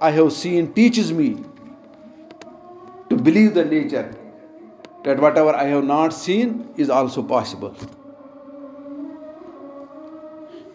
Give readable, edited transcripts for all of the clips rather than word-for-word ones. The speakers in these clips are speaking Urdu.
I have seen teaches me to believe the nature that whatever I have not seen is also possible.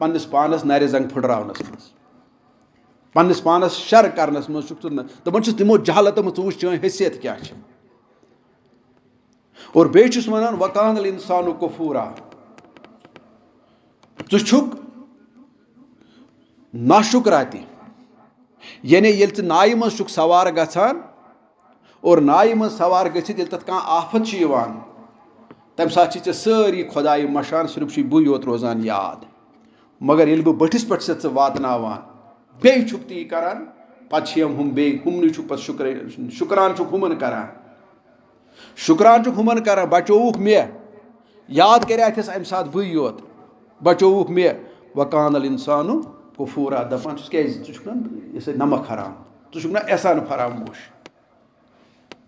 پننس پانس نرِ زنگ پھٕٹراونس منٛز پننس پانس شر کرنس منٛز چھُکھ ژٕ دپان چھُس تِمو جہالتو منٛز ژٕ وٕچھ چٲنۍ حیثیت کیاہ چھِ اور بیٚیہِ چھُس ونان وکان الانسانُ کفوٗرا ژٕ چھُکھ ناشُکرا تہِ یعنی ییٚلہِ ژٕ نایہِ منٛز چھُکھ سوار گژھان اور نایہِ منٛز سوار گٔژھِتھ ییٚلہِ تتھ کانٛہہ آفت چھِ یِوان تمہِ ساتہٕ چھِ ژےٚ سٲری خۄدایہِ مشان صرف چھُے بٕے یوت روزان یاد مگر ییٚلہِ بہٕ بٔٹھِس پٮ۪ٹھ چھُسَتھ ژٕ واتناوان بیٚیہِ چھُکھ تی کران پتہٕ چھِ یِم ہُم بیٚیہِ ہُمنٕے چھُکھ پتہٕ شُکران چھُکھ ہُمن کران شُکران چھُکھ ہُمن کران بچووُکھ مےٚ یاد کریاتھس امہِ ساتہٕ بٕے یوت بچووُکھ مےٚ وکان الانسانُ کفوٗرا دپان چھُس کیازِ ژٕ چھُکھ نا یہِ سا نمک حرام ژٕ چھُکھ نا احسان فراموش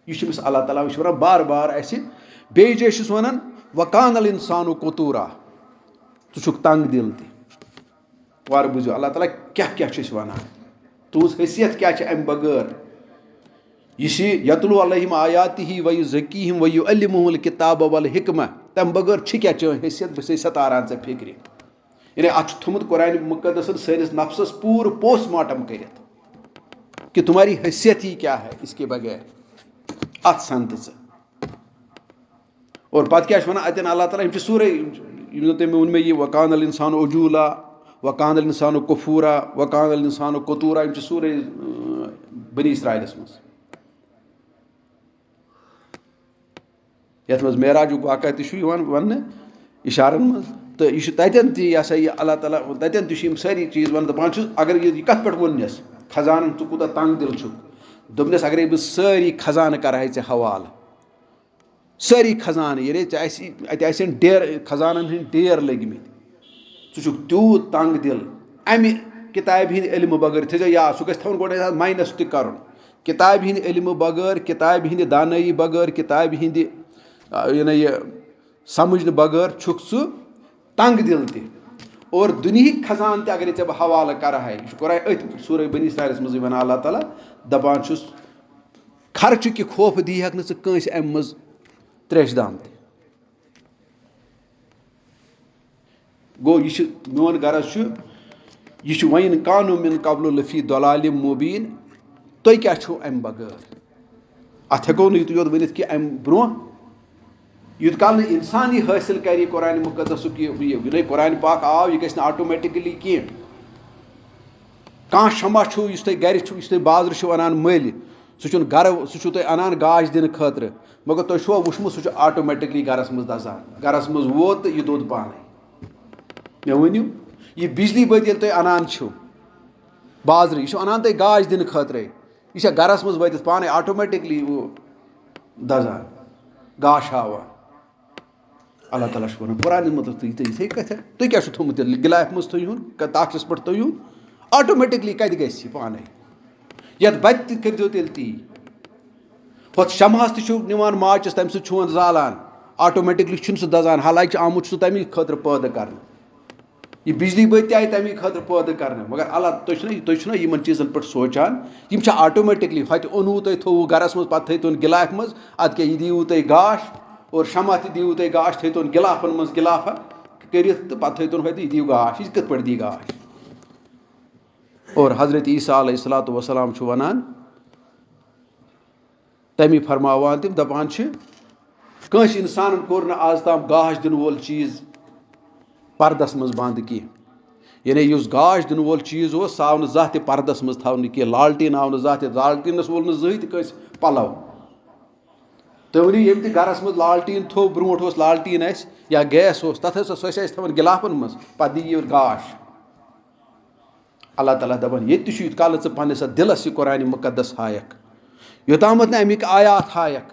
یہِ چھُ أمِس اللہ تعالیٰ یہِ چھُ ونان بار بار اَسہِ بیٚیہِ جایہِ چھُس ونان وکان الانسانُ قتوٗرا ژٕ چھُکھ تنگ دل تہِ وارٕ بوٗزِو اللہ تعالیٰ کیاہ کیاہ چھُ أسۍ ونان تُہنٛز حیثیت کیاہ چھِ امہِ بغٲر یہِ چھِ یتلو علیہم آیاتہ ویزکیہم ویعلمہم الکتاب والحکمہ تمہِ بغٲر چھِ کیاہ چٲنۍ حیثیت بہٕ چھُسے تاران ژےٚ فکرِ یعنی اتھ چھُ تھوٚمُت قرآنِ مُقدسن سٲنِس نفسس پوٗرٕ پوسٹ مارٹم کٔرِتھ کہ تمہاری حیثیت ہی کیا ہے اس کے بغیر اتھ سن تہٕ ژٕ اور پتہٕ کیاہ چھُ ونان اتٮ۪ن اللہ تعالیٰ یِم چھِ سورُے یِم زن تٔمۍ ووٚن مےٚ یہِ وکان الانسان عجوٗلا وکان الانسان کفوٗرا وکان الانسان قتوٗرا یِم چھِ سورُے بنی اسرائیلس منٛز یتھ منٛز معراجُک واقعہ تہِ چھُ یِوان وننہٕ اِشارن منٛز تہٕ یہِ چھُ تتٮ۪ن تہِ یہِ ہسا یہِ اللہ تعالیٰ تتٮ۪ن تہِ چھِ یِم سٲری چیٖز ونان دپان چھُس اگر یہِ کتھ پٮ۪ٹھ ووٚننس خزانن ژٕ کوٗتاہ تنگ دل چھُکھ دوٚپنس اگرے بہٕ سٲری خزانہٕ کرہے ژےٚ حوالہٕ سٲری خزانہٕ یعنی ژےٚ آسی اتہِ آسن ڈیر خزانن ہٕنٛدۍ ڈیر لٔگمٕتۍ ژٕ چھُکھ تیوٗت تنگ دل امہِ کِتابہِ ہِنٛدۍ علمہٕ بغٲر تھٲیزیو یاد سُہ گژھِ تھاوُن گۄڈٕ ماینس تہِ کرُن کِتابہِ ہِنٛدۍ علمہٕ بغٲر کِتابہِ ہِنٛدِ دانٲیی بغٲر کِتابہِ ہِنٛدِ یعنی یہِ سمجھنہٕ بغٲر چھُکھ ژٕ تنگ دل تہِ اور دُنہِکۍ خزانہٕ تہِ اگرے ژےٚ بہٕ حوالہٕ کرہے یہِ چھُ قرآن أتھۍ سورہ بنی اسرائیلس منٛزٕے ونان اللہ تعالیٰ دپان چھُس خرچہٕ کہِ خوفہٕ دی ہٮ۪کھ نہٕ ژٕ کٲنٛسہِ امہِ منٛز تریشہِ دام تہِ گوٚو یہِ چھُ میون غرض چھُ یہِ چھُ وۄنۍ کانوٗ من قبلُ لفی ضلالٍ مُبیٖن تُہۍ کیاہ چھُو امہِ بغٲر اتھ ہٮ۪کو نہٕ یُتُے یوت ؤنِتھ کہِ امہِ برونٛہہ یوٗت کال نہٕ اِنسان یہِ حٲصِل کرِ قرآنِ مُقدسُک یہِ قرآنِ پاک آو یہِ گژھِ نہٕ آٹومیٹِکلی کینٛہہ کانٛہہ شمع چھُو یُس تۄہہِ گرِ چھُو یُس تُہۍ بازرٕ چھُو انان مٔلۍ سُہ چھُنہٕ گرٕ سُہ چھُو تُہۍ انان گاش دِنہٕ خٲطرٕ مگر تۄہہِ چھُوا وٕچھمُت سُہ چھُ آٹومیٹِکلی گرس منٛز دزان گرس منٛز ووت تہٕ یہِ دوٚد پانے مےٚ ؤنِو یہِ بجلی بٔتۍ ییٚلہِ تُہۍ انان چھِو بازرٕ یہِ چھُ انان تُہۍ گاش دِنہٕ خٲطرَے یہِ چھا گرس منٛز وٲتِتھ پانے آٹومیٹِکلی دزان گاش ہاوان اللہ تعالیٰ چھُ ونان قرآنہِ مطلب تُہۍ یِتھٕے کٔتھۍ تُہۍ کیاہ چھُو تھوٚمُت تیٚلہِ گِلافہِ منٛز تھٲیہُن تاخچَس پٮ۪ٹھ تھٲیہُن آٹومیٹِکلی کتہِ گژھِ یہِ پانے یتھ بتہِ تہِ کٔرۍزیو تیٚلہِ تی ہۄتھ شمہس تہِ چھُو نِوان ماچِس تمہِ سۭتۍ چھُون زالان آٹومیٹِکلی چھُنہٕ سُہ دزان حالانکہِ آمُت چھُ سُہ تمی خٲطرٕ پٲدٕ کرنہٕ یہِ بجلی بٔتۍ تہِ آیہِ تمی خٲطرٕ پٲدٕ کرنہٕ مگر اللہ تُہۍ چھُو نا یِمن چیٖزن پٮ۪ٹھ سونٛچان یِم چھِ آٹومیٹِکلی ہوٚتہِ اوٚنوُ تۄہہِ تھوٚوُ گرس منٛز پتہٕ تھٲیتون گِلافہِ منٛز ادٕ کیاہ یہِ دِیِوُ تۄہہِ گاش اور شمع تہِ دِیِوُ تۄہہِ گاش تھٲیتون گِلافن منٛز گِلافا کٔرِتھ تہٕ پتہٕ تھٲیتون ہوٚتہِ یہِ دِیِو گاش یہِ کِتھ پٲٹھۍ دی گاش اور حضرت عیٖسیٰ علیہ الصلاتُ وسلام چھُ ونان تمی فرماوان تِم دپان چھِ کٲنٛسہِ اِنسانن کوٚر نہٕ آز تام گاش دِنہٕ وول چیٖز پردس منٛز بنٛد کینٛہہ یعنی یُس گاش دِنہٕ وول چیٖز اوس سُہ آو نہٕ زانٛہہ تہِ پردس منٛز تھاونہٕ کینٛہہ لالٹیٖن آو نہٕ زانٛہہ تہِ لالٹیٖنس وول نہٕ زٕہٕنۍ تہِ کٲنٛسہِ پلو تُہۍ ؤنِو ییٚمہِ تہِ گرس منٛز لالٹیٖن تھوٚو برونٛٹھ اوس لالٹیٖن اَسہِ یا گیس اوس تتھ ٲس سۄ ٲسۍ أسۍ تھاوان گِلافن منٛز پتہٕ دِیہِ یہِ گاش اللہ تعالیٰ دپان ییٚتہِ تہِ چھُ یوٗت کال ژٕ پننِس اتھ دِلس یہِ قرآنِ مُقدس ہایکھ یوٚتامتھ نہٕ امیِکۍ آیات ہایکھ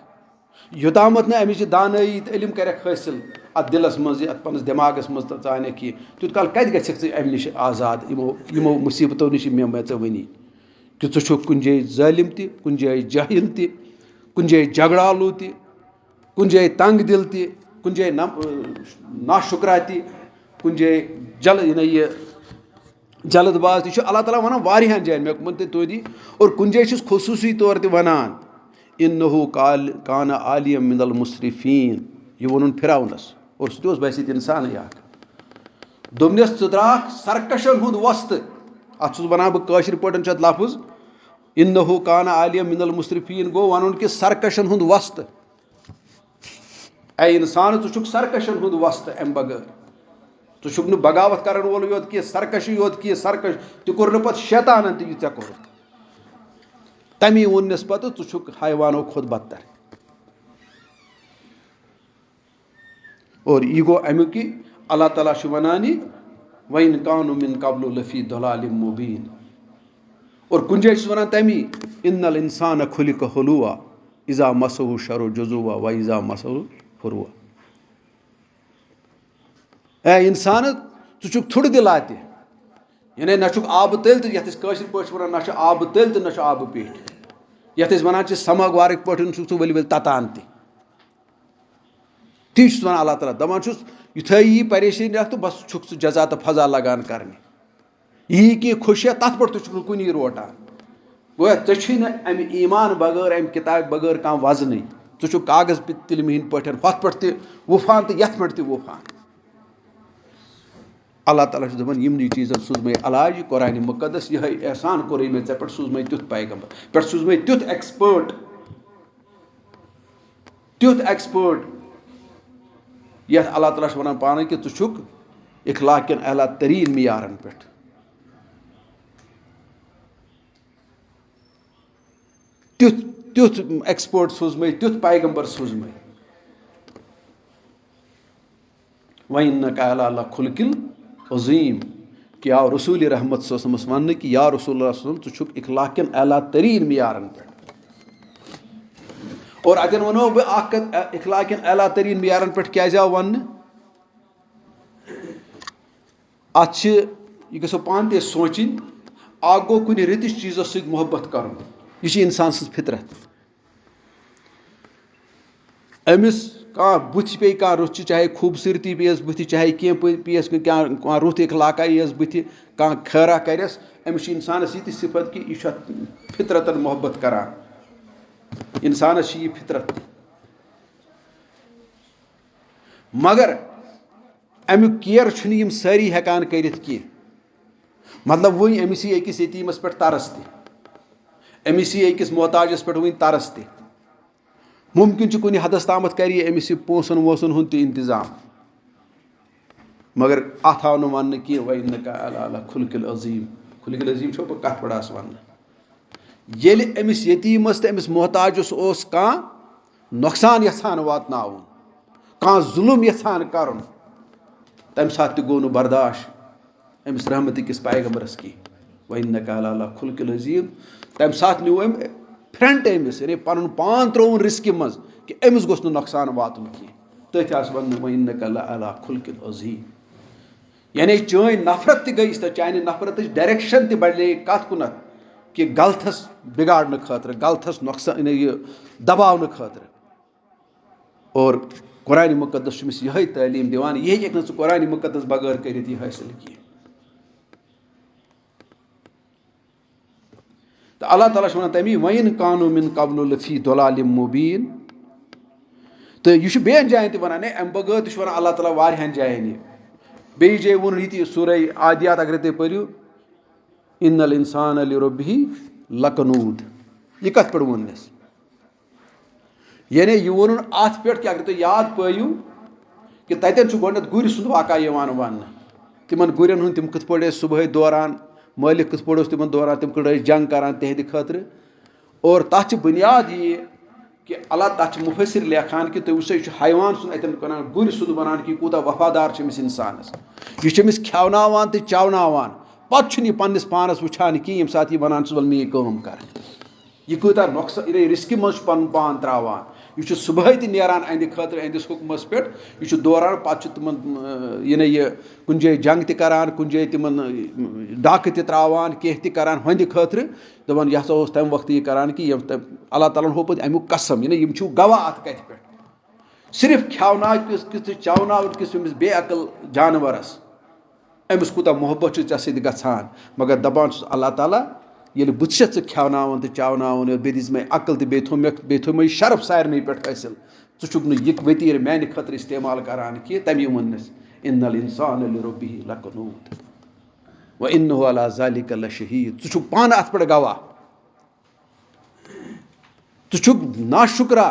یوٚتامتھ نہٕ امِچ دانٲیی تہٕ علم کرکھ حٲصِل اتھ دِلس منٛز اتھ پننِس دٮ۪ماغس منٛز تہٕ ژانکھ یہِ تیوٗت کال کتہِ گژھکھ ژٕ امہِ نِش آزاد یِمو مُصیبتو نِش مےٚ ژےٚ ؤنی کہِ ژٕ چھُکھ کُنہِ جایہِ ظٲلِم تہِ کُنہِ جایہِ جٲہِل تہِ کُنہِ جایہِ جگڑالوٗ تہِ کُنہِ جایہِ تنگ دِل تہِ کُنہِ جایہِ ناشُکرا تہِ کُنہِ جایہِ یہِ جلد باز تہِ چھُ اللہ تعالیٰ ونان واریاہن جاین مےٚ ووٚن تۄہہِ توتہِ اور کُنہِ جایہِ چھُس خصوٗصی طور تہِ ونان اِنہُ کانَ عالِیم مِن المُسرِفیٖن یہِ ووٚنُن فِراونس اور سُہ تہِ اوس باسہِ ییٚتہِ اِنسانٕے اکھ دوٚپنَس ژٕ درٛاکھ سرکشن ہُنٛد وۄستہٕ. اَتھ چھُس وَنان بہٕ کٲشِر پٲٹھۍ چھُ اَتھ لفظ اِنہُ کانَ عالِیَم مِنَ المُسرِفیٖن. گوٚو وَنُن کہِ سرکشن ہُنٛد وۄستہٕ. اے اِنسان ژٕ چھُکھ سرکشن ہُنٛد وۄستہٕ اَمہِ بغٲر. ژٕ چھُکھ نہٕ بغاوت کرن وول یوت کینٛہہ, سرکشی یوت کینٛہہ, سرکش تہِ کوٚر نہٕ پَتہٕ شیطانن تہِ یہِ ژےٚ کوٚرُتھ. تمی ووٚننَس پَتہٕ ژٕ چھُکھ حیوانو کھۄتہٕ بدتر. اور یہِ گوٚو اَمیُک کہِ اللہ تعالیٰ چھُ وَنان یہِ وَإِن كَانُوا مِن قَبْلُ لَفِي ضَلَالٍ مُبِينٍ. اور کُنہِ جایہِ چھُس وَنان تمی إِنَّ الْإِنسَانَ خُلِقَ هَلُوعًا إِذَا مَسَّهُ الشَّرُّ جَزُوعًا وَإِذَا مَسَّهُ الْخَيْرُ مَنُوعًا. اے اِنسان ژٕ چھُکھ تھُڑٕ دِلاتہِ. یعنی نہ چھُکھ آبہٕ تٔلۍ تہِ, یَتھ أسۍ کٲشِر پٲٹھۍ چھِ وَنان نہ چھُ آبہٕ تٔلۍ تہٕ نہ چھُ آبہٕ پیٚٹھۍ, یَتھ أسۍ وَنان چھِ سَماگ وارٕکۍ پٲٹھۍ چھُکھ ژٕ ؤلۍ ؤلۍ تَتان تہِ. تی چھُس وَنان اللہ تعالیٰ. دَپان چھُس یُتھُے یی پریشٲنی اکھ تہٕ بس چھُکھ ژٕ جزا تہٕ فضا لگان کرنہِ. یی کینٛہہ خوشیہ تَتھ پٮ۪ٹھ تہِ چھُکھ نہٕ کُنی روٹان. گویا ژےٚ چھُے نہٕ اَمہِ ایٖمان بغٲر اَمہِ کِتابہِ بغٲر کانٛہہ وزنٕے. ژٕ چھُکھ کاغذ تِلمہِ ہِنٛدۍ پٲٹھۍ ہۄتھ پٮ۪ٹھ تہِ وُپھان تہٕ یَتھ پٮ۪ٹھ تہِ وُپھان. اللہ تعالیٰ چھُ دَپان یِمنٕے چیٖزن سوٗزمَے علاج یہِ قرآنِ مُقدس. یِہوٚے احسان کوٚرُے مےٚ ژےٚ پٮ۪ٹھ, سوٗزمَے تیُتھ پیغمبر, پٮ۪ٹھ سوٗزمَے تیُتھ ایکسپٲٹ یَتھ اللہ تعالیٰ چھُ وَنان پانَے کہِ ژٕ چھُکھ اخلاق کٮ۪ن اعلیٰ تریٖن معیارن پٮ۪ٹھ. تیُتھ ایکسپٲٹ سوٗزمَے, تیُتھ پیغمبر سوٗزمَے. وَإِنَّكَ عَلَىٰ لَخُلُقٍ عَظِیٖم. کہِ آو رسوٗلِ رحمت صلی اللہ علیہ وسلمَس وَننہٕ کہِ یا رسول اللہ صلی اللہ علیہ وسلم ژٕ چھُکھ اخلاق کٮ۪ن اعلیٰ تریٖن معیارن پٮ۪ٹھ. اور اَتٮ۪ن وَنو بہٕ اکھ کَتھ, اخلاق کٮ۪ن اعلیٰ تریٖن معیارن پٮ۪ٹھ کیازِ آو وَننہٕ. اَتھ چھِ یہِ گژھو پانہٕ تہِ أسۍ سونٛچِنۍ. اکھ گوٚو کُنہِ رٕتِس چیٖزس سۭتۍ محبت کَرُن, یہِ چھِ اِنسان سٕنٛز فطرت. أمِس کانٛہہ بُتھِ پیٚیہِ کانٛہہ رُت, چاہے خوٗبصوٗرتی پیٚیس بُتھِ, چاہے کینٛہہ پیٚیس کانٛہہ رُت اخلاقا یِیَس بُتھِ, کانٛہہ خٲرا کَرٮ۪س, أمِس چھُ اِنسانَس یہِ تہِ صفت کہِ یہِ چھُ اَتھ فطرتن محبت کران. اِنسانَس چھِ یہِ فطرت. مگر اَمیُک کِیر چھُنہٕ یِم سٲری ہٮ۪کان کٔرِتھ کینٛہہ. مطلب وٕنۍ أمِس یی أکِس یتیٖمس پٮ۪ٹھ ترس تہِ, أمِس یی أکِس محتاجس پٮ۪ٹھ وٕنۍ ترس تہِ. مُمکِن چھُ کُنہِ حدس تامتھ کرِ یہِ أمِس یہِ پونٛسن وونٛسن ہُنٛد تہِ انتظام. مگر اَتھ آو نہٕ وَننہٕ کینٛہہ وَإِنَّكَ عَلَىٰ لَخُلُقٍ عَظِیٖم. خُلُقِ عظیٖم چھو بہٕ کَتھ پٲٹھۍ وَننہٕ. ییٚلہِ أمِس یتیٖمس تہٕ أمِس محتاجس اوس کانٛہہ نۄقصان یژھان واتناوُن, کانٛہہ ظُلُم یژھان کَرُن, تَمہِ ساتہٕ تہِ گوٚو نہٕ برداش أمِس رحمتہٕ کِس پیغمبرس کینٛہہ. وَإِنَّكَ عَلَىٰ لَخُلُقٍ عَظِیٖم. تَمہِ ساتہٕ نیوٗ أمۍ فرنٹ أمِس, یعنی پَنُن پان ترٛووُن رِسکہِ منٛز کہِ أمِس گوٚژھ نہٕ نۄقصان واتُن کینٛہہ. تٔتھۍ آسہِ وَننہٕ وَإِنَّكَ لَعَلَىٰ خُلُقٍ عَظِیٖم. یعنی چٲنۍ نفرت تہِ گٔیس تہٕ چانہِ نفرتٕچ ڈایریکشن تہِ بڑلے کَتھ کُنتھ کہِ غلطس بِگاڑنہٕ خٲطرٕ, غلطس نۄقصان یہِ دباونہٕ خٲطرٕ. اور قرآنِ مُقدس چھُ أمِس یِہوٚے تعلیٖم دِوان. یہِ ہیٚکہِ نہٕ ژٕ قرآنِ مُقدس بغٲر کٔرِتھ یہِ حٲصِل کینٛہہ. تہٕ اللہ تعالیٰ چھُ وَنان تمی وَإِن كَانُوا مِن قَبْلُ لَفِي ضَلَالٍ مُبِينٍ. تہٕ یہِ چھُ بیٚیَن جایَن تہِ وَنان, اَمہِ بغٲر تہِ چھُ وَنان اللہ تعالیٰ واریاہن جاین یہِ. بیٚیہِ جایہِ ووٚن یہِ تہِ سورہ عادِیات اگرے تُہۍ پٔرِو إِنَّ الْإِنسَانَ لِرَبِّهِ لَكَنوٗد. یہِ کَتھ پٮ۪ٹھ ووٚن اَسہِ, یعنی یہِ ووٚنُن اَتھ پٮ۪ٹھ کہِ اگر تُہۍ یاد پٲیِو کہِ تَتٮ۪ن چھُ گۄڈنٮ۪تھ گُرۍ سُنٛد واقعہ یِوان وَننہٕ. تِمن گُرٮ۪ن ہُنٛد تِم کِتھ پٲٹھۍ ٲسۍ صُبحٲے دوران, مٲلِک کِتھ پٲٹھۍ اوس تِمن دوران, تِم کِتھ پٲٹھۍ ٲسۍ جنٛگ کران تِہنٛدِ خٲطرٕ. اور تَتھ چھِ بُنیاد یہِ کہِ اللہ تَتھ چھِ مُفسِر لیکھان کہِ تُہۍ وٕچھو یہِ چھُ حیوان سُنٛد اَتٮ۪ن وَنان گُرۍ سُنٛد وَنان کہِ یہِ کوٗتاہ وفادار چھُ أمِس اِنسانَس. یہِ چھُ أمِس کھٮ۪وناوان تہٕ چاوناوان, پَتہٕ چھُنہٕ یہِ پنٛنِس پانَس وٕچھان کِہیٖنۍ ییٚمہِ ساتہٕ یہِ وَنان چھُ وَلہٕ میٛٲنۍ کٲم کَر. یہِ کوٗتاہ نۄقصان رِسکہِ منٛز چھُ پَنُن پان ترٛاوان. یہِ چھُ صُبحٲے تہِ نیران اَہنٛدِ خٲطرٕ اَہنٛدِس حُکمَس پٮ۪ٹھ, یہِ چھُ دوران, پَتہٕ چھُ تِمن یہِ کُنہِ جایہِ جنٛگ تہِ کران, کُنہِ جایہِ تِمن ڈاکہٕ تہِ ترٛاوان, کینٛہہ تہِ کران ہُہنٛدِ خٲطرٕ. دَپان یہِ ہسا اوس تَمہِ وقتہٕ یہِ کران کہِ اللہ تعالیٰ ہن ہوو پَتہٕ اَمیُک قسم, یِم چھِو گواہ اَتھ کَتھِ پٮ۪ٹھ. صرف کھٮ۪وناو تہٕ چاوناوُن کِس أمِس بے عقل جانورس, أمِس کوٗتاہ محبت چھُ ژےٚ سۭتۍ گژھان. مگر دَپان چھُس اللہ تعالیٰ ییٚلہِ بہٕ تہِ چھَس ژٕ کھٮ۪وناوان تہٕ چاوناوان, بیٚیہِ دِژ مےٚ عقل تہٕ بیٚیہِ تھوٚو مےٚ شرف سارنٕے پٮ۪ٹھ حٲصِل, ژٕ چھُکھ نہٕ یہِ ؤتیٖر میانہِ خٲطرٕ اِستعمال کران کینٛہہ. تَمی ووٚننَس ان الانسان لربه لکنود وانه علی ذلک لشہید. ژٕ چھُکھ پانہٕ اَتھ پٮ۪ٹھ گواہ, ژٕ چھُکھ ناشُکرا.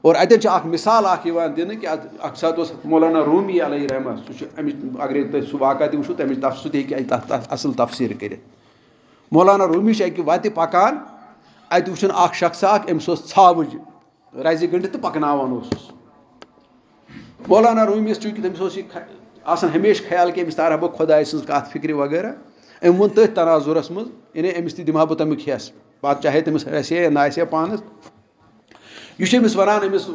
اور اَتٮ۪ن چھِ اکھ مِثال اکھ یِوان دِنہٕ کہِ اکھ ساتہٕ اوس مولانا رومی علیہ رحمہ, سُہ چھُ اَمِچ اگرے تُہۍ سُہ واقعہ تہِ وٕچھو تَمِچ سُہ تہِ ہیٚکہِ تَتھ اَصٕل تفسیٖر کٔرِتھ. مولانا رومی چھِ اَکہِ وَتہِ پَکان, اَتہِ وٕچھُن اکھ شخصا اکھ, أمِس اوس ژھاوٕج رَزِ گٔنڈِتھ تہٕ پَکناوان اوسُس. مولانا رومیَس چوٗنٛکہِ تٔمِس اوس یہِ آسان ہمیشہِ خیال کہِ أمِس تارہا بہٕ خۄداے سٕنٛز کَتھ فِکرِ وغیرہ. أمۍ ووٚن تٔتھۍ تناظُرَس منٛز یعنی أمِس تہِ دِمہٕ ہا بہٕ تَمیُک حِصہٕ, پَتہٕ چاہے تٔمِس آسہِ ہا یا نہ آسہِ ہا پانَس. یہِ چھُ أمِس وَنان أمِس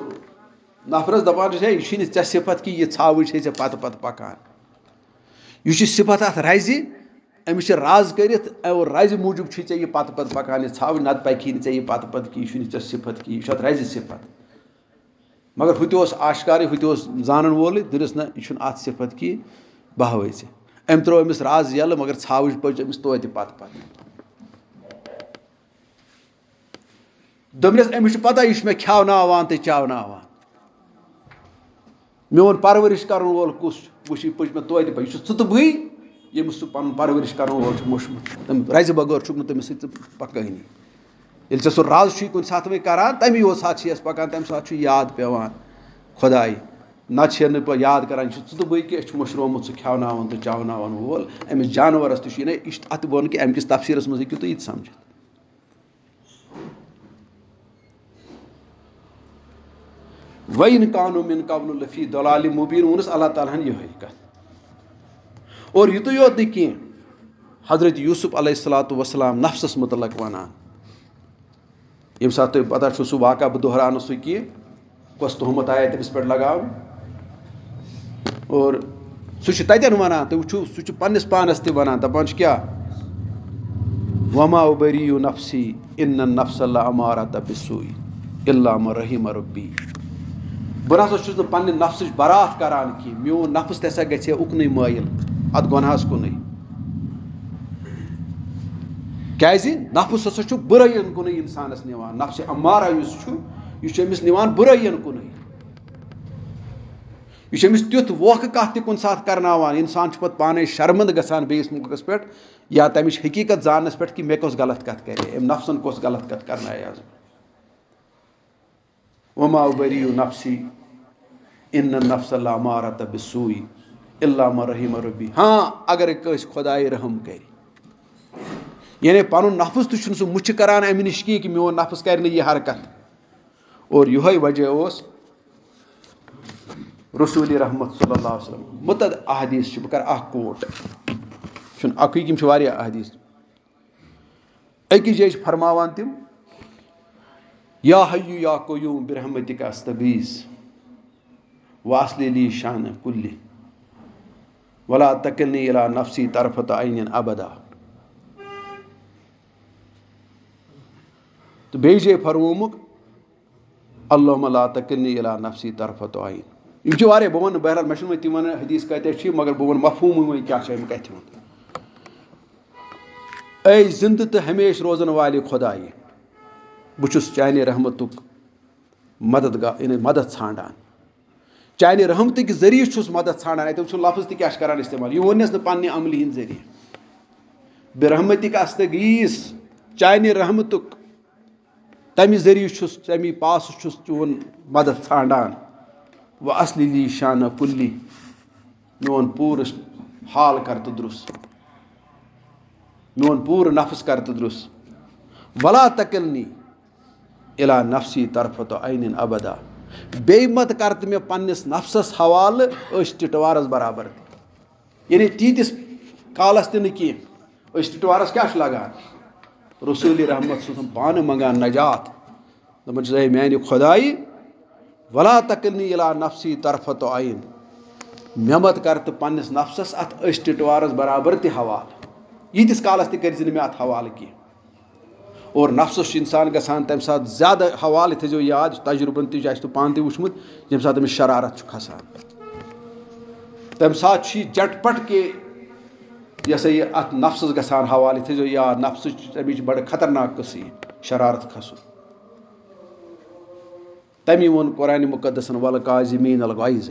نفرَس دَپان چھُس ہے یہِ چھُے نہٕ ژےٚ صِفت کہِ یہِ ژھاوٕج چھے ژےٚ پَتہٕ پَتہٕ پَکان. یہِ چھُ صِفت اَتھ رَزِ, أمِس چھِ رز کٔرِتھ اور رَزِ موٗجوٗب چھُے ژےٚ یہِ پَتہٕ پَتہٕ پَکان یہِ ژھاوٕج, نَتہٕ پَکی نہٕ ژےٚ یہِ پَتہٕ پَتہٕ کینٛہہ, یہِ چھُے نہٕ ژےٚ صِفت کینٛہہ, یہِ چھُ اَتھ رَزِ صِفت. مگر ہُہ تہِ اوس آشکارٕے, ہُہ تہِ اوس زانن وولٕے, دوٚپُس نہ یہِ چھُنہٕ اَتھ صِفت کینٛہہ, بہٕ ہاوَے ژےٚ. أمۍ ترٛوو أمِس رز یَلہٕ مگر ژھاوٕج پٔچ أمِس توتہِ پَتہٕ پَتہٕ. دوٚپنَس أمِس چھُ پَتہ یہِ چھُ مےٚ کھٮ۪وناوان تہٕ چاوناوان, میون پرورِش کَرن وول کُس چھُ, وٕچھ یہِ پٔچ مےٚ توتہِ پَتہٕ, یہِ چھُ ژٕ تہٕ بٕے ییٚمِس سُہ پَنُن پرورِش کَرن وول چھُ موٚشمُت. تٔمۍ رَزِ بغٲر چھُکھ نہٕ تٔمِس سۭتۍ ژٕ پَکٲنی. ییٚلہِ ژےٚ سُہ رز چھُے کُنہِ ساتہٕ وۄنۍ کَران تَمی یوت ساتہٕ چھِ أسۍ پَکان, تَمہِ ساتہٕ چھُ یاد پٮ۪وان خۄداے, نَتہٕ چھِ نہٕ پَتہٕ یاد کَران, یہِ چھُ ژٕ تہٕ بٕے کہِ أسۍ چھُ مٔشرومُت سُہ کھٮ۪وناوان تہٕ چاوناوان وول. أمِس جانوَرَس تہِ چھُ یعنی یہِ چھُ اَتھ ووٚن کہِ اَمہِ کِس تفسیٖرَس منٛز ہیٚکِو تُہۍ یہِ تہِ سَمجھِتھ. وَإِن كَانُوا مِن قَبْلُ لَفِي ضَلَالٍ مُبِينٍ ووٚنُس اللہ تعالیٰ ہَن یِہوٚے کَتھ. اور یِتُے یوت نہٕ کینٛہہ, حضرت یوٗسُف علیہ الصلاتُ وسلام نفسَس مُتعلق وَنان, ییٚمہِ ساتہٕ تۄہہِ پتہ چھُو سُہ واقعہ, بہٕ دۄہراونہٕ سُہ کینٛہہ, کۄس تُہمت آیہِ تٔمِس پٮ۪ٹھ لگاونہٕ. اور سُہ چھُ تَتٮ۪ن وَنان, تُہۍ وٕچھِو سُہ چھُ پنٛنِس پانَس تہِ وَنان, دَپان چھُ کیٛاہ وَما اُبَریٖءُ نفسی اِنَّ النَّفْسَ لَأَمَارَةً بِالسوٗءِ إِلَّا مَن رَحِمَ رَبِّی. بہٕ نسا چھُس نہٕ پنٛنہِ نفسٕچ برات کران کینٛہہ, میون نفس تہِ ہسا گژھِ ہے اُکنُے مٲیِل, اَتھ گۄنہَس کُنُے. کیٛازِ نفس ہسا چھُ بُرٲیین کُنُے اِنسانَس نِوان, نفسِ اَمارہ یُس چھُ یہِ چھُ أمِس نِوان بُرٲیین کُنُے. یہِ چھُ أمِس تیُتھ ووکھٕ کَتھ تہِ کُنہِ ساتہٕ کرناوان, اِنسان چھُ پَتہٕ پانے شرمنٛد گژھان بیٚیِس موقعس پٮ۪ٹھ یا تَمِچ حقیٖقت زاننَس پٮ۪ٹھ کہِ مےٚ کۄس غلط کَتھ کرے, أمۍ نفسن کۄس غلط کَتھ کرنایے آز. وَما اُبَریٖءُ نفسی اِنَّ النَّفْسَ لَأَمَارَةً بِالسوٗءِ إِلَّا مَن رَحِمَ رَبِّی. ہاں اگر کٲنٛسہِ خۄداے رحم کرِ, یعنی پَنُن نفس تہِ چھُنہٕ سُہ مُچھِ کران اَمہِ نِش کینٛہہ کہِ میون نفس کرِ نہٕ یہِ حرکت. اور یِہوے وجہ اوس رسوٗلِ رحمت صلی اللہ علیہ وسلم مُتعد احادیٖث چھِ, بہٕ کَرٕ اکھ کوٹ, چھُنہٕ اَکُے, یِم چھِ واریاہ احادیٖث. أکِس جایہِ چھِ فرماوان تِم یا حیّو یا قیوٗم برحمتِک استغیٖث واصلح لی شانہ کُلہِ ولا تکلنی الی نفسی طرفۃ عین ابدا. تہٕ بیٚیہِ جایہِ فرمومُک اللہُمَّ لا تکلنی الی نفسی طرفۃ عین. یِم چھِ واریاہ, بہٕ وَنہٕ بہرحال مےٚ چھُنہٕ وۄنۍ تِم وَنان حدیٖث کۭتیاہ چھِ, مگر بہٕ وَنہٕ مفہوٗمٕے وۄنۍ کیٛاہ چھُ اَمہِ کَتھِ ہُنٛد. اے زِندٕ تہٕ ہمیشہِ روزن والہِ خۄدایہِ, بہٕ چھُس چانہِ رحمتُک مددگار یعنی مدد ژھانڈان, چانہِ رحمتٕکۍ ذٔریعہٕ چھُس مدد ژھانڈان. اَتہِ وٕچھُن لفظ تہِ کیٛاہ چھِ کران اِستعمال, یہِ ووٚننَس نہٕ پننہِ عملہِ ہِنٛدۍ ذٔریعہٕ. برحمتِک استغیٖث, چانہِ رحمتُک تَمہِ ذٔریعہٕ چھُس تَمی پاسہٕ چھُس چون مدد ژھانڈان. واصلح لی شانہ کُلہِ, میون پوٗرٕ حال کر تہٕ درُست, میون پوٗرٕ نفس کر تہٕ درُست. ولا تکلنی الی نفسی طرفۃ عین ابدا, بیٚیہِ مت کر تہٕ مےٚ پننِس نفسس حوالہٕ أچھ ٹِٹوارس برابر تہِ, یعنی تیٖتِس کالس تہِ نہٕ کینٛہہ. أچھ ٹِٹوارس کیٛاہ چھُ لگان, رسوٗلِ رحمت چھُ پانہٕ منگان نجات, دپان چھُس اے میانہِ خۄدایہِ ولا تکلنی الی نفسی طرفۃ عین, مےٚ مت کر تہٕ پننِس نفسس اتھ أچھ ٹِٹوارس برابر تہِ حوالہٕ, ییٖتِس کالس تہِ کٔرزِ نہٕ مےٚ اتھ حوالہٕ کینٛہہ. اور نفسس چھُ اِنسان گژھان تمہِ ساتہٕ زیادٕ حوالہٕ, یہِ تھٲیزیو یاد, تجرُبن تہِ چھُ اَسہِ تہِ پانہٕ تہِ وٕچھمُت, ییٚمہِ ساتہٕ أمِس شرارت چھُ کھسان تمہِ ساتہٕ چھُ یہِ جٹ پٹ کے یہِ ہسا یہِ اتھ نفسس گژھان حوالہٕ. یہِ تھٲیزیو یاد, نفسٕچ تمِچ بڑٕ خطرناک قٕصہٕ یہِ شرارت کھسُن. تمی ووٚن قرآنِ مُقدسن والکاظمین الغیظ,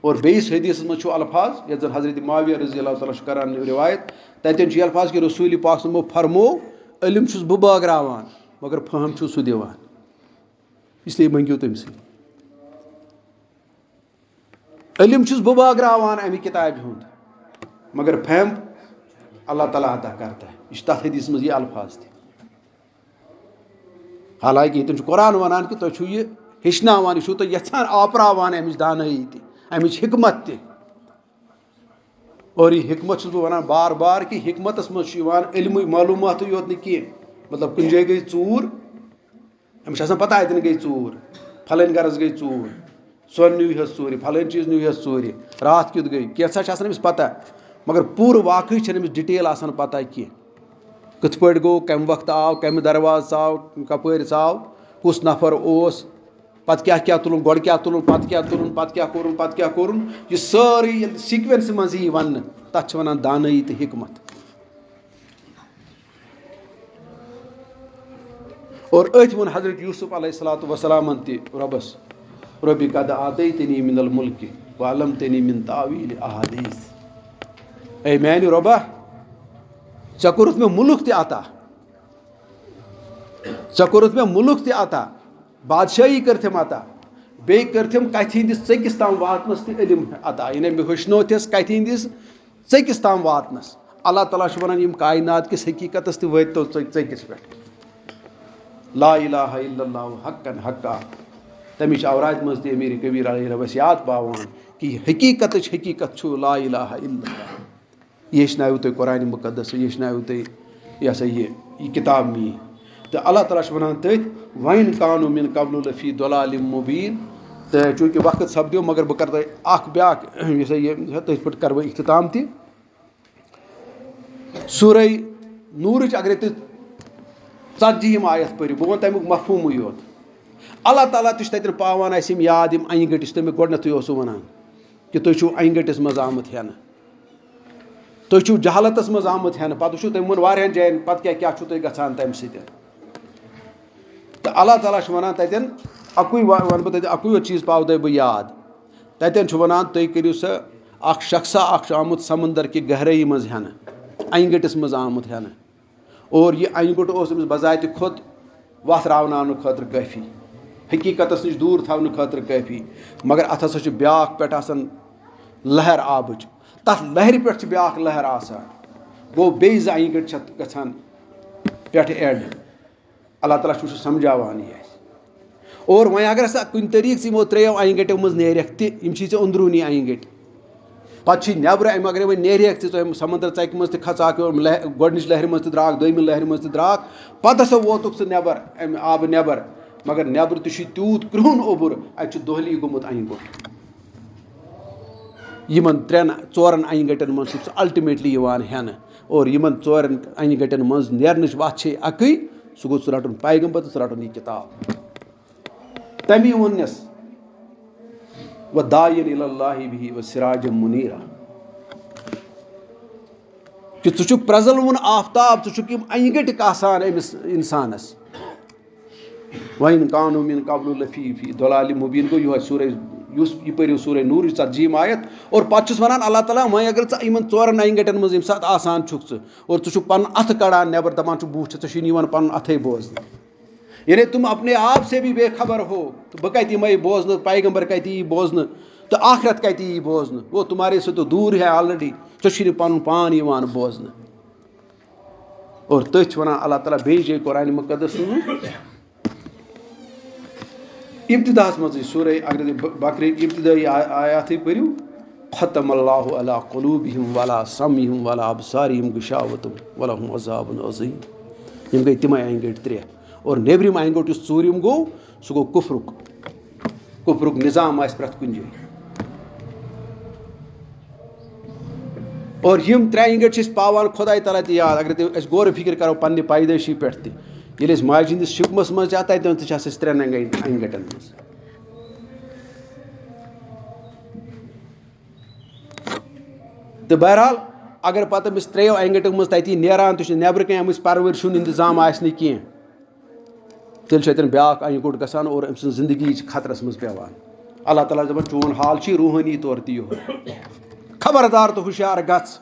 اور بیس حدیث مجھ الفاظ یتھ زن حضرت معاویہ رضی اللہ تعالیٰ کران روایت تتین الفاظ کہ رسول پاک صلی فرمو علم چھس بہ بٲگراوان مگر فہم چھُ سُہ دِوان اسلیے منگیو تٔمۍ سٕے علم چھُس بہ بٲگراوان امہِ کتابہِ ہُنٛد مگر فہم اللہ تعالیٰ عطا کرتا ہے یہ تتھ حدیث منٛز یہ الفاظ تہِ حالانکہ ییٚتٮ۪ن چھُ قرآن ونان کہ تُہۍ چھُو یہِ ہیٚچھناوان یہِ چھُو تُہۍ یژھان آپراوان امِچ دانٲیی تہِ امِچ حکمت تہِ اور یہ حکمت چھُس بہٕ ونان بار بار کہ حکمتس منٛز چھُ یِوان علمٕے معلوٗماتٕے یوت نہٕ کینٛہہ مطلب کُنہِ جایہِ گٔے ژوٗر أمِس چھِ آسان پتہ اتٮ۪ن گٔے ژوٗر پھلٲنۍ گرس گٔے ژوٗر سۄن نیوٗ ہس ژوٗرِ پھلٲنۍ چیٖز نیوٗ ہس ژوٗرِ راتھ کیُتھ گٔے کینٛژھا چھِ آسان أمِس پتہ مگر پوٗرٕ واقعٕے چھنہٕ أمِس ڈِٹیل آسان پتہ کینٛہہ کِتھ پٲٹھۍ گوٚو کمہِ وقتہٕ آو کمہِ دروازٕ ژاو کپٲرۍ ژاو کُس نفر اوس پتہٕ کیٛاہ تُلُن گۄڈٕ کیٛاہ تُلُن پتہٕ کیٛاہ تُلُن پتہٕ کیٛاہ کوٚرُن پتہٕ کیٛاہ کوٚرُن یہِ سٲرٕے ییٚلہِ سیٖکوینسہِ منٛز یی وننہٕ تتھ چھِ ونان دانٲیی تہٕ حکمت اور أتھۍ ووٚن حضرت یوٗسف علیہ الصلوٰتُ وسلامن تہِ رۄبس رۄبِ قد آتیتنی من الملکِ وعلمتنی من تعویٖل احادیٖث اے میانہِ رۄبا ژےٚ کوٚرُتھ مےٚ مُلک تہِ عطا ژےٚ کوٚرُتھ مےٚ مُلک تہِ عطا بادشٲہی کٔرتھِم عطا بیٚیہِ کٔرتھِم کتھِ ہِنٛدِس ژٔکِس تام واتنس تہِ علم عطا یعنی مےٚ ہیٚچھنوتھس کتھِ ہِنٛدِس ژٔکِس تام واتنس اللہ تعالیٰ چھُ ونان یِم کاینات کِس حقیٖقتس تہِ وٲتۍتو ژٔکِس پٮ۪ٹھ لا الہ الا اللہ حقاً حقا تمِچ اوراد منٛز تہِ امیٖر کبیٖر علیہ رۄبس یاد پاوان کہ یہِ حقیٖقتٕچ حقیٖقت چھُ لا الہ الا اللہ یہِ ہیٚچھناوِ تۄہہِ قرآنِ مُقدس یہِ ہیٚچھناوِ تۄہہِ یہِ ہسا یہِ کِتاب میٛٲنۍ تہٕ اللہ تعالیٰ چھُ ونان تٔتھۍ وَإِن كانوا من قبل لفی ضلال مبیٖن تہٕ چوٗنٛکہِ وقت سپدیو مگر بہٕ کرٕ تۄہہِ اکھ بیٛاکھ یہِ ہسا یہِ تٔتھۍ پٮ۪ٹھ کرٕ بہٕ اختتام تہِ سورہ نوٗرٕچ اگرے تُہۍ 40 آیت پٔرِو بہٕ وَنہٕ تَمیُک مفہوٗمٕے یوت اللہ تعالیٰ تہِ چھُ تَتٮ۪ن پاوان اَسہِ یِم یاد یِم اَنہِ گٔٹۍ یُس تۄہہِ مےٚ گۄڈنٮ۪تھٕے اوسوٕ وَنان کہِ تُہۍ چھُو اَنہِ گٔٹِس منٛز آمٕتۍ ہٮ۪نہٕ تُہۍ چھُو جہالتس منٛز آمٕتۍ ہٮ۪نہٕ پتہٕ وٕچھو تٔمۍ ووٚن واریاہن جاین پتہٕ کیٛاہ چھُو تۄہہِ گژھان تَمہِ سۭتۍ تہٕ اللہ تعالیٰ چھُ وَنان تَتٮ۪ن اَکُے وَنہٕ بہٕ تَتہِ اَکُے یوت چیٖز پاوٕ تۄہہِ بہٕ یاد تَتٮ۪ن چھُ وَنان تُہۍ کٔرِو سا اکھ شخصا اکھ چھُ آمُت سمندر کہِ گہرٲیی منٛز ہٮ۪نہٕ اَنہِ گٔٹِس منٛز آمُت ہٮ۪نہٕ اور یہِ اَنہِ گوٚٹ اوس أمِس بذاتہِ کھۄت وَتھ راوناونہٕ خٲطرٕ کٲفی حقیٖقتس نِش دوٗر تھاونہٕ خٲطرٕ کٲفی مگر اَتھ ہسا چھُ بیٛاکھ پٮ۪ٹھ آسان لہر آبٕچ تَتھ لہرِ پٮ۪ٹھ چھِ بیٛاکھ لہر آسان گوٚو بیٚیہِ 2 اَنہِ گٔٹۍ چھِ گژھان پٮ۪ٹھٕ اٮ۪ڈ اللہ تعالیٰ چھُ سمجھاوان یہِ اَسہِ اور وۄنۍ اگر ہسا کُنہِ طریٖقہٕ یِمو 3 اَنہِ گٔٹیو منٛز نیرٮ۪کھ تہِ یِم چھی ژےٚ أنٛدروٗنی اَنہِ گٔٹۍ پتہٕ چھِ نٮ۪برٕ اَمہِ اگرے وۄنۍ نیرٮ۪کھ ژٕ ژٕ سمندر ژَکہِ منٛز تہِ کھژاکھ گۄڈنِچ لہرِ منٛز تہِ درٛاکھ دوٚیمہِ لہرِ منٛز تہِ درٛاکھ پتہٕ ہسا ووتُکھ ژٕ نٮ۪بر اَمہِ آبہٕ نٮ۪بر مگر نٮ۪برٕ تہِ چھُے تیوٗت کرٛہُن اوٚبُر اَتہِ چھُ دۄہلی گوٚمُت اَنہِ گوٚٹ یِمن 3-4 اَنہِ گٔٹٮ۪ن منٛز چھُ سُہ الٹِمیٹلی یِوان ہٮ۪نہٕ اور یِمن 4 اَنہِ گٔٹٮ۪ن منٛز نیرنٕچ وَتھ چھے اَکٕے سُہ گوٚو ژٕ رَٹُن پیغمبر تہٕ ژٕ رَٹُن یہِ کِتاب تَمی ووٚننَس وَداعِیًا اِلَى اللہِ بِهِ وَسِرَاجًا مُنیٖرًا کہِ ژٕ چھُکھ پرٛزلوُن آفتاب ژٕ چھُکھ یِم اَنہِ گٔٹۍ آسان أمِس اِنسانس وَإِن كانوا من قبل لفی ضلال مبیٖن گوٚو یِہوے سورہ یُس یہِ پٔرِو سورہ نوٗرٕچ 40 آیت اور پتہٕ چھُس ونان اللہ تعالیٰ وۄنۍ اگر ژٕ یِمن 4 اَنہِ گٔٹٮ۪ن منٛز ییٚمہِ ساتہٕ آسان چھُکھ ژٕ اور ژٕ چھُکھ پنُن اَتھٕ کڑان نٮ۪بر دپان چھُکھ بہٕ وٕچھِ ژےٚ چھُے نہٕ یِوان پنُن اَتھے بوزنہٕ یعنی تِم اپنے آپ سے بھی بے خبر ہو تہٕ بہٕ کتہِ یِمے بوزنہٕ پیغمبر کتہِ یی بوزنہٕ تہٕ آخرت کتہِ یی بوزنہٕ وہ تُمہارے سے تو دوٗر ہے آلریڈی ژےٚ چھُے نہٕ پنُن پان یِوان بوزنہٕ اور تٔتھۍ چھِ ونان اللہ تعالیٰ بیٚیہِ جایہِ قرآنِ مُقدس منٛز ابتداہس منٛزٕے سورہ اگر تُہۍ بقرٕکۍ ابتدٲیی آیاتٕے پٔرِو ختم اللہ علی قلوٗبِہِم وعلی سمعِہِم وعلی ابصارِہِم غِشاوَةٌ وَلَهُمْ عَذَابٌ عَظیٖم یِم گٔے تِمے اَنہِ گٔٹۍ 3 اور نیبرِم اَنہِ گوٚٹ یُس ژوٗرِم گوٚو سُہ گوٚو کُفرُک نظام آسہِ پرٛٮ۪تھ کُنہِ جایہِ اور یِم 3 اَنہِ گٔٹۍ چھِ أسۍ پاوان خۄداے تعالیٰ تہِ یاد اگر تُہۍ أسۍ غورٕ فِکر کرو پننہِ پیدٲشی پٮ۪ٹھ تہِ ییٚلہِ أسۍ ماجہِ ہِنٛدِس شِکمس منٛز چھِ تَتٮ۪ن تہِ چھِ آسان أسۍ 3 اَنہِ گٔٹٮ۪ن منٛز تہٕ بہرحال اگر پتہٕ أمِس 3 اَنہِ گٔٹٮ۪و منٛز تَتہِ نیران تہِ چھُ نٮ۪برٕ کَنۍ أمِس پرؤرِش ہُنٛد اِنتظام آسہِ نہٕ کینٛہہ تیٚلہِ چھُ اَتٮ۪ن بیٛاکھ اَنہِ گوٚٹ گژھان اور أمۍ سٕنٛز زندگی چھِ خطرس منٛز پیٚوان اللہ تعالیٰ دپان چون حال چھی روحٲنی طور تہِ یِہوے خبردار تہٕ ہُشیار گژھ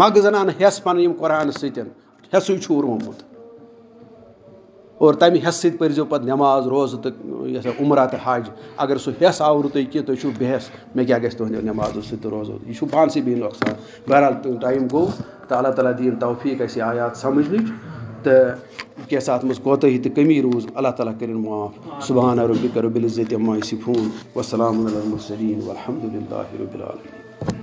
مغزن ان ہٮ۪س پنٕنۍ یِم قرآنہٕ سۭتۍ ہٮ۪سٕے چھُو رومُت اور تمہِ ہٮ۪سہٕ سۭتۍ پٔرزیٚو پتہٕ نٮ۪ماز روزٕ تہٕ یہِ ہسا عمرہ تہٕ حج اگر سُہ ہٮ۪س آو نہٕ تۄہہِ کینٛہہ تُہۍ چھُو بے ہٮ۪س مےٚ کیٛاہ گژھِ تُہنٛدیو نٮ۪مازو سۭتۍ تہٕ روزو یہِ چھُو پانسٕے بیٚیہِ نۄقصان بہرحال ٹایم گوٚو تہٕ اللہ تعالیٰ دِیِن توفیٖق اَسہِ یہِ آیات سمجھنٕچ تہٕ کینٛژھا اَتھ منٛز کوتٲہی تہٕ کٔمی روٗز اللہ تعالیٰ کٔرِنۍ معاف سبحانہ ربک رب العزة عما یصفون وسلام علی المرسلین والحمدُ للہ رب العالمین.